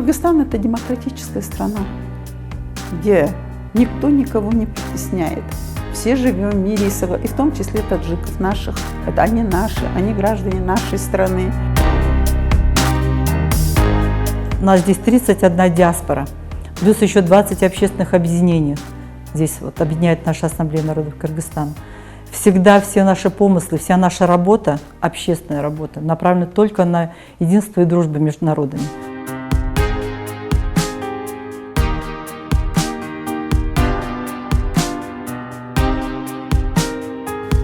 Кыргызстан – это демократическая страна, где никто никого не притесняет. Все живем в мире, и в том числе таджиков наших. Это они наши, они граждане нашей страны. У нас здесь 31 диаспора, плюс еще 20 общественных объединений. Здесь вот объединяет наша Ассамблея народов Кыргызстана. Всегда все наши помыслы, вся наша работа, общественная работа, направлена только на единство и дружбу между народами.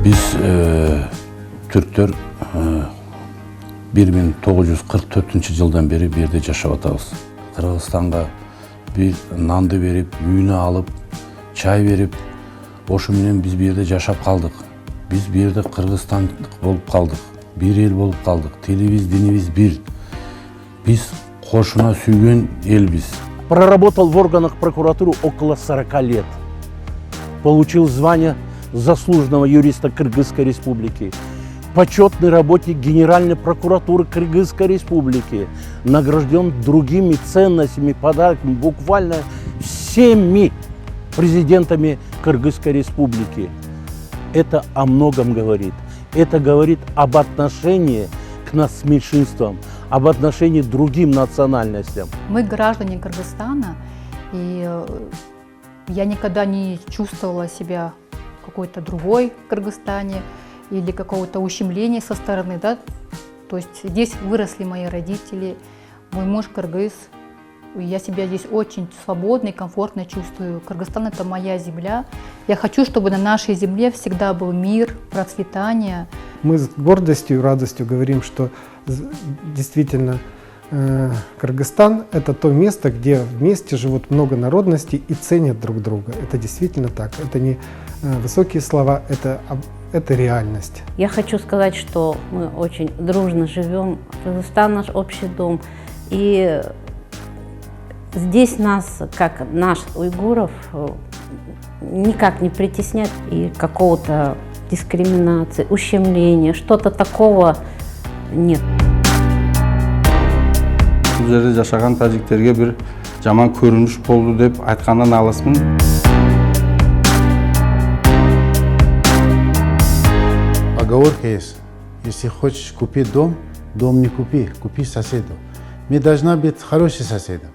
Biz Türktер 1944 жылдан бeri bir yerде жашап атабыз. Кыргызстанга bir нанды берип, үйүнө алып, чай берип, ошо менен биз bir yerде жашап калдык. Биз bir yerде кыргызстандык болуп калдык, bir эл болуп калдык. Тилибиз, динибиз bir. Биз кошуна сүйгөн элбиз. Проработал в органах прокуратуры около 40 лет. Получил звание заслуженного юриста Кыргызской Республики, почетный работник Генеральной прокуратуры Кыргызской Республики, награжден другими ценностями, подарками, буквально всеми президентами Кыргызской Республики. Это о многом говорит. Это говорит об отношении к нас меньшинствам, об отношении к другим национальностям. Мы граждане Кыргызстана, и я никогда не чувствовала себя какой-то другой в Кыргызстане или какого-то ущемления со стороны, да? То есть здесь выросли мои родители, мой муж кыргыз, я себя здесь очень свободно и комфортно чувствую. Кыргызстан – это моя земля. Я хочу, чтобы на нашей земле всегда был мир, процветание. Мы с гордостью и радостью говорим, что действительно Кыргызстан – это то место, где вместе живут много народностей и ценят друг друга. Это действительно так. Это не высокие слова, это реальность. Я хочу сказать, что мы очень дружно живем. Кыргызстан – наш общий дом. И здесь нас, как наш уйгуров, никак не притеснять и какого-то дискриминации, ущемления, что-то такого нет. Бұл жерде жашаған тәжіктерге бір жаман көрініш болды деп айтқаннан алысмын. Поговорка есть: если хочешь купить дом, дом не купи, купи соседу. Мы должны быть хорошим соседом.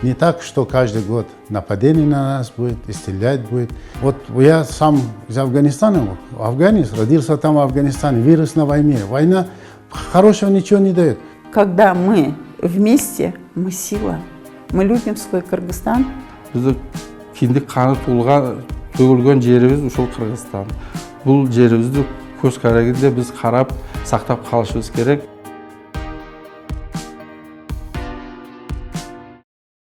Не так, что каждый год нападение на нас будет, и стрелять будет. Вот я сам из Афганистана, родился там в Афганистане, вырос на войне. Война хорошего ничего не дает. Когда мы вместе, мы сила. Мы любим свой Кыргызстан. Бізді кендік қаны төгілген жеріміз ушол Кыргызстан. Бұл жерімізді көз қарагенде біз қарап, сақтап қалышымыз керек.